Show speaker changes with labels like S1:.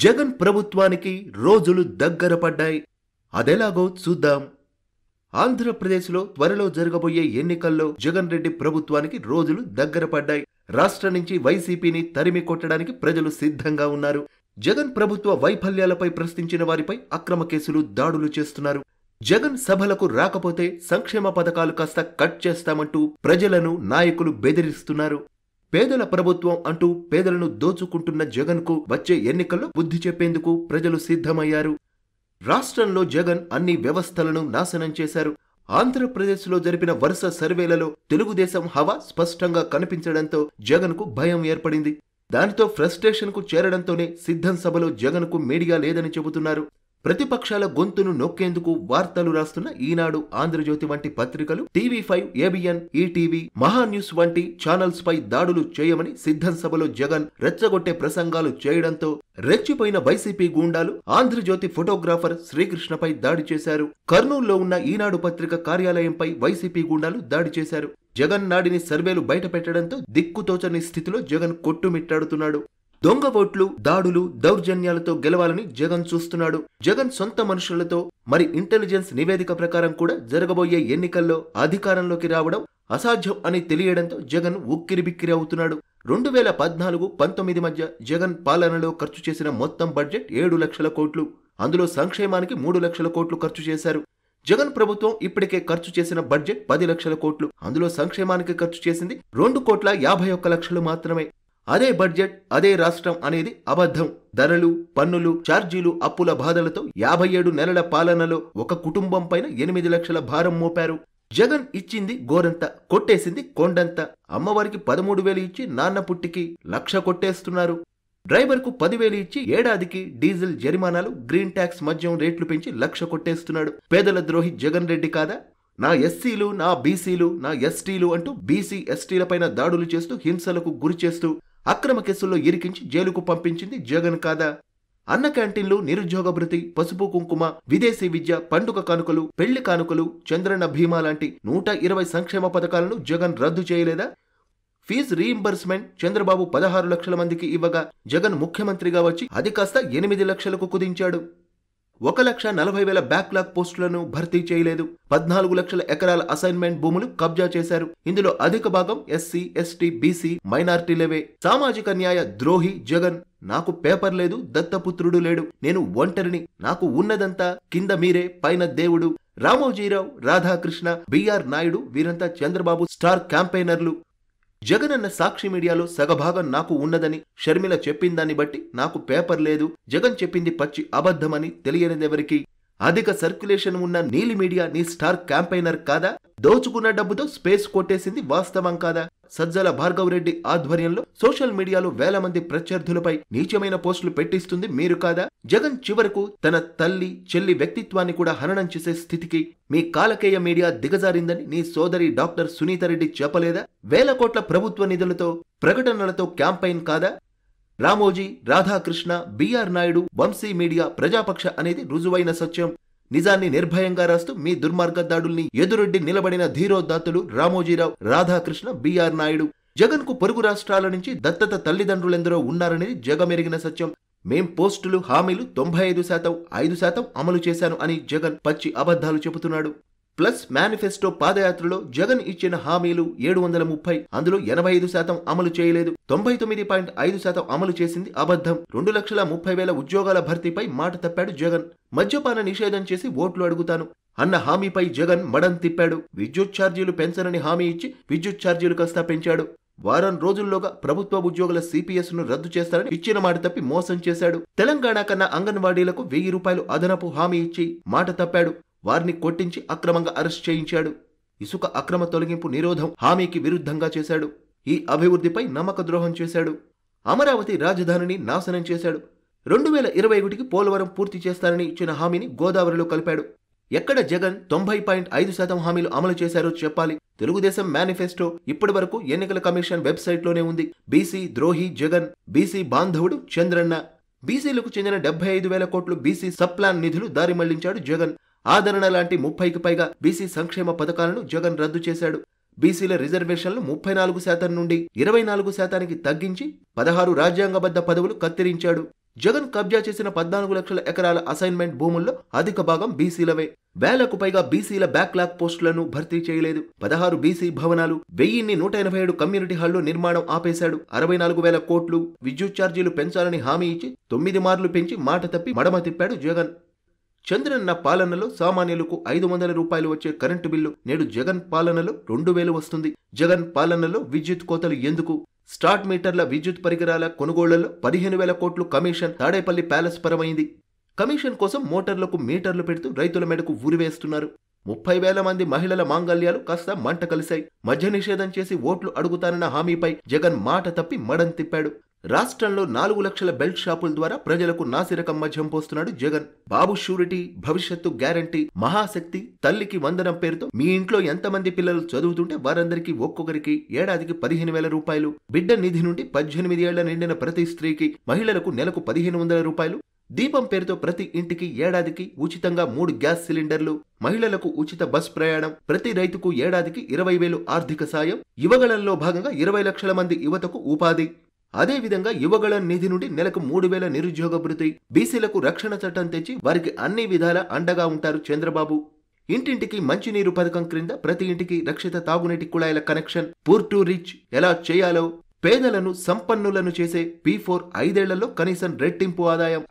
S1: జగన్ ప్రభుత్వానికి రోజులు దగ్గర పడ్డాయి. అదెలాగో చూద్దాం. ఆంధ్రప్రదేశ్లో త్వరలో జరగబోయే ఎన్నికల్లో జగన్ రెడ్డి ప్రభుత్వానికి రోజులు దగ్గర పడ్డాయి. రాష్ట్రం నుంచి వైసీపీని తరిమి కొట్టడానికి ప్రజలు సిద్ధంగా ఉన్నారు. జగన్ ప్రభుత్వ వైఫల్యాలపై ప్రశ్నించిన వారిపై అక్రమ కేసులు, దాడులు చేస్తున్నారు. జగన్ సభలకు రాకపోతే సంక్షేమ పథకాలు కాస్త కట్ చేస్తామంటూ ప్రజలను నాయకులు బెదిరిస్తున్నారు. పేదల ప్రభుత్వం అంటూ పేదలను దోచుకుంటున్న జగన్కు వచ్చే ఎన్నికల్లో బుద్ధి చెప్పేందుకు ప్రజలు సిద్ధమయ్యారు. రాష్ట్రంలో జగన్ అన్ని వ్యవస్థలను నాశనం చేశారు. ఆంధ్రప్రదేశ్లో జరిపిన వరుస సర్వేలలో తెలుగుదేశం హవా స్పష్టంగా కనిపించడంతో జగన్కు భయం ఏర్పడింది. దానితో ఫ్రస్ట్రేషన్కు చేరడంతోనే సిద్ధం సభలో జగన్కు మీడియా లేదని చెబుతున్నారు. ప్రతిపక్షాల గొంతును నొక్కేందుకు వార్తలు రాస్తున్న ఈనాడు, ఆంధ్రజ్యోతి వంటి పత్రికలు టీవీ5, ఏబిఎన్, ఈటీవీ, మహాన్యూస్ వంటి ఛానల్స్ పై దాడులు చేయమని సిద్ధం సభలో జగన్ రెచ్చగొట్టే ప్రసంగాలు చేయడంతో రెచ్చిపోయిన వైసీపీ గూండాలు ఆంధ్రజ్యోతి ఫోటోగ్రాఫర్ శ్రీకృష్ణపై దాడి చేశారు. కర్నూలులో ఉన్న ఈనాడు పత్రిక కార్యాలయంపై వైసీపీ గూండాలు దాడి చేశారు. జగన్ నాడిని సర్వేలు బయటపెట్టడంతో దిక్కుతోచని స్థితిలో జగన్ కొట్టుమిట్టాడుతున్నాడు. దొంగ ఓట్లు, దాడులు, దౌర్జన్యాలతో గెలవాలని జగన్ చూస్తున్నాడు. జగన్ సొంత మనుషులతో, మరి ఇంటెలిజెన్స్ నివేదిక ప్రకారం కూడా జరగబోయే ఎన్నికల్లో అధికారంలోకి రావడం అసాధ్యం అని తెలియడంతో జగన్ ఉక్కిరిబిక్కిరి అవుతున్నాడు. 2014-19 మధ్య జగన్ పాలనలో ఖర్చు చేసిన మొత్తం బడ్జెట్ 7 లక్షల కోట్లు. అందులో సంక్షేమానికి 3 లక్షల కోట్లు ఖర్చు చేశారు. జగన్ ప్రభుత్వం ఇప్పటికే ఖర్చు చేసిన బడ్జెట్ 10 లక్షల కోట్లు. అందులో సంక్షేమానికి ఖర్చు చేసింది 2,51,00,000 మాత్రమే. అదే బడ్జెట్, అదే రాష్ట్రం అనేది అబద్ధం. ధరలు, పన్నులు, ఛార్జీలు, అప్పుల బాధలతో 57 నెలల పాలనలో ఒక కుటుంబం పైన 8 లక్షల భారం మోపారు. జగన్ ఇచ్చింది గోరంత, కొట్టేసింది కొండంత. అమ్మవారికి 13,000 ఇచ్చి నాన్న పుట్టికి 1,00,000 కొట్టేస్తున్నారు. డ్రైవర్కు 10,000 ఇచ్చి ఏడాదికి డీజిల్ జరిమానాలు, గ్రీన్ ట్యాక్స్, మద్యం రేట్లు పెంచి 1,00,000 కొట్టేస్తున్నాడు. పేదల ద్రోహి జగన్ రెడ్డి కాదా? నా ఎస్సీలు, నా బీసీలు, నా ఎస్టీలు అంటూ బీసీ, ఎస్టీలపైన దాడులు చేస్తూ, హింసలకు గురి చేస్తూ, అక్రమ కేసుల్లో ఇరికించి జైలుకు పంపించింది జగన్ కాదా? అన్న క్యాంటీన్లు, నిరుద్యోగ భృతి, పసుపు కుంకుమ, విదేశీ విద్య, పండుగ కానుకలు, పెళ్లి కానుకలు, చంద్రన్న భీమా లాంటి 120 సంక్షేమ పథకాలను జగన్ రద్దు చేయలేదా? ఫీజు రీయింబర్స్మెంట్ చంద్రబాబు 16 లక్షల మందికి ఇవ్వగా జగన్ ముఖ్యమంత్రిగా వచ్చి అది కాస్త 8 లక్షలకు కుదించాడు. 1,40,000 బ్యాక్లాగ్ పోస్టులను భర్తీ చేయలేదు. 14 లక్షల ఎకరాల అసైన్మెంట్ భూములు కబ్జా చేశారు. ఇందులో అధిక భాగం ఎస్సీ, ఎస్టీ, బీసీ, మైనార్టీలవే. సామాజిక న్యాయ ద్రోహి జగన్. నాకు పేపర్ లేదు, దత్తపుత్రుడు లేడు, నేను ఒంటరిని, నాకు ఉన్నదంతా కింద మీరే, పైన దేవుడు. రామోజీరావు, రాధాకృష్ణ, బిఆర్ నాయుడు వీరంతా చంద్రబాబు స్టార్ క్యాంపెయినర్లు. జగన్ అన్న సాక్షి మీడియాలో సగభాగం నాకు ఉన్నదని షర్మిల చెప్పిందాన్ని బట్టి నాకు పేపర్ లేదు, జగన్ చెప్పింది పచ్చి అబద్ధమని తెలియనిదెవరికి? అధిక సర్క్యులేషన్ ఉన్న నీలి మీడియా నీ స్టార్ క్యాంపెయినర్ కాదా? దోచుకున్న డబ్బుతో స్పేస్ కొట్టేసింది వాస్తవం కాదా? సజ్జల భార్గవరెడ్డి ఆధ్వర్యంలో సోషల్ మీడియాలో వేల మంది ప్రత్యర్థులపై నీచమైన పోస్టులు పెట్టిస్తుంది మీరు కాదా? జగన్ చివరకు తన తల్లి, చెల్లి వ్యక్తిత్వాన్ని కూడా హననం చేసే స్థితికి మీ కాలకేయ మీడియా దిగజారిందని నీ సోదరి డాక్టర్ సునీతారెడ్డి చెప్పలేదా? వేల కోట్ల ప్రభుత్వ నిధులతో, ప్రకటనలతో క్యాంపెయిన్ కాదా? రామోజీ, రాధాకృష్ణ, బిఆర్ నాయుడు, వంశీ మీడియా ప్రజాపక్ష అనేది రుజువైన సత్యం. నిజాన్ని నిర్భయంగా రాస్తూ మీ దుర్మార్గ దాడుల్ని ఎదురొడ్డి నిలబడిన ధీరోదాత్తులు రామోజీరావు, రాధాకృష్ణ, బిఆర్ నాయుడు. జగన్ కు పొరుగు రాష్ట్రాల నుంచి దత్తత తల్లిదండ్రులెందరో ఉన్నారనేది జగమెరిగిన సత్యం. మేం పోస్టులు, హామీలు 95%, 5% అమలు చేశాను అని జగన్ పచ్చి అబద్ధాలు చెబుతున్నాడు. ప్లస్ మేనిఫెస్టో పాదయాత్రలో జగన్ ఇచ్చిన హామీలు 730, అందులో 85% అమలు చేయలేదు. 99.5% అమలు చేసింది అబద్ధం. 2,30,000 ఉద్యోగాల భర్తీపై మాట తప్పాడు జగన్. మద్యపాన నిషేధం చేసి ఓట్లు అడుగుతాను అన్న హామీపై జగన్ మడం తిప్పాడు. విద్యుత్ ఛార్జీలు పెంచనని హామీ ఇచ్చి విద్యుత్ ఛార్జీలు కాస్త పెంచాడు. వారం రోజుల్లోగా ప్రభుత్వ ఉద్యోగుల సిపిఎస్ ను రద్దు చేస్తారని ఇచ్చిన మాట తప్పి మోసం చేశాడు. తెలంగాణ కన్నా అంగన్వాడీలకు 1,000 రూపాయలు అదనపు హామీ ఇచ్చి మాట తప్పాడు. వారిని కొట్టించి అక్రమంగా అరెస్ట్ చేయించాడు. ఇసుక అక్రమ తొలగింపు నిరోధం హామీకి విరుద్ధంగా చేశాడు. ఈ అభివృద్ధిపై నమ్మక ద్రోహం చేశాడు. అమరావతి రాజధానిని నాశనం చేశాడు. 2021కి పోలవరం పూర్తి చేస్తానని ఇచ్చిన హామీని గోదావరిలో కలిపాడు. ఎక్కడ జగన్ 90.5% హామీలు అమలు చేశారో చెప్పాలి. తెలుగుదేశం మేనిఫెస్టో ఇప్పటి వరకు ఎన్నికల కమిషన్ వెబ్సైట్లోనే ఉంది. బీసీ ద్రోహి జగన్, బీసీ బాంధవుడు చంద్రన్న. బీసీలకు చెందిన 75,000 కోట్లు బీసీ సప్లాన్ నిధులు దారి మళ్లించాడు జగన్. ఆదరణ లాంటి 30కి పైగా బీసీ సంక్షేమ పథకాలను జగన్ రద్దు చేశాడు. బీసీల రిజర్వేషన్లు 34% నుండి 24%కి తగ్గించి 16 రాజ్యాంగబద్ధ పదవులు కత్తిరించాడు. జగన్ కబ్జా చేసిన 14 లక్షల ఎకరాల అసైన్మెంట్ భూముల్లో అధిక భాగం బీసీలవే. వేలకు పైగా బీసీల బ్యాక్లాగ్ పోస్టులను భర్తీ చేయలేదు. 16 బీసీ భవనాలు, 1187 కమ్యూనిటీ హాళ్లు నిర్మాణం ఆపేశాడు. 64,000 కోట్లు విద్యుత్ ఛార్జీలు పెంచాలని హామీ ఇచ్చి 9 మార్లు పెంచి మాట తప్పి మడమ తిప్పాడు జగన్. చంద్రన్న పాలనలో సామాన్యులకు 500 రూపాయలు వచ్చే కరెంటు బిల్లు నేడు జగన్ పాలనలో 2,000 వస్తుంది. జగన్ పాలనలో విద్యుత్ కోతలు ఎందుకు? స్టార్ట్ మీటర్ల విద్యుత్ పరికరాల కొనుగోళ్లలో 15,000 కోట్లు కమిషన్ తాడేపల్లి ప్యాలెస్ పరమైంది. కమిషన్ కోసం మోటార్లకు మీటర్లు పెడుతూ రైతుల మెడకు ఉరివేస్తున్నారు. 30,000 మంది మహిళల మాంగల్యాలు కాస్త మంట కలిశాయి. మద్య నిషేధం చేసి ఓట్లు అడుగుతానన్న హామీపై జగన్ మాట తప్పి మడం తిప్పాడు. రాష్ట్రంలో 4 లక్షల బెల్ట్ షాపుల ద్వారా ప్రజలకు నాసిరకం మద్యం పోస్తున్నాడు జగన్. బాబు షూరిటీ, భవిష్యత్తు గ్యారంటీ, మహాశక్తి, తల్లికి వందనం పేరుతో మీ ఇంట్లో ఎంతమంది పిల్లలు చదువుతుంటే వారందరికీ ఒక్కొక్కరికి ఏడాదికి 15,000 రూపాయలు, బిడ్డ నిధి నుండి 18 ఏళ్ల నిండిన ప్రతి స్త్రీకి, మహిళలకు నెలకు 1,500 రూపాయలు, దీపం పేరుతో ప్రతి ఇంటికి ఏడాదికి ఉచితంగా 3 గ్యాస్ సిలిండర్లు, మహిళలకు ఉచిత బస్ ప్రయాణం, ప్రతి రైతుకు ఏడాదికి 20,000 ఆర్థిక సాయం, యువగళంలో భాగంగా 20 లక్షల మంది యువతకు ఉపాధి. అదేవిధంగా యువగళం నిధి నుండి నెలకు 3,000 నిరుద్యోగ భృతి, బీసీలకు రక్షణ చట్టం తెచ్చి వారికి అన్ని విధాలా అండగా ఉంటారు చంద్రబాబు. ఇంటింటికి మంచినీరు పథకం క్రింద ప్రతి ఇంటికి రక్షిత తాగునీటి కుళాయిల కనెక్షన్, పూర్ టు రిచ్ ఎలా చేయాలో, పేదలను సంపన్నులను చేసే P4 5 ఏళ్లలో కనీసం రెట్టింపు ఆదాయం.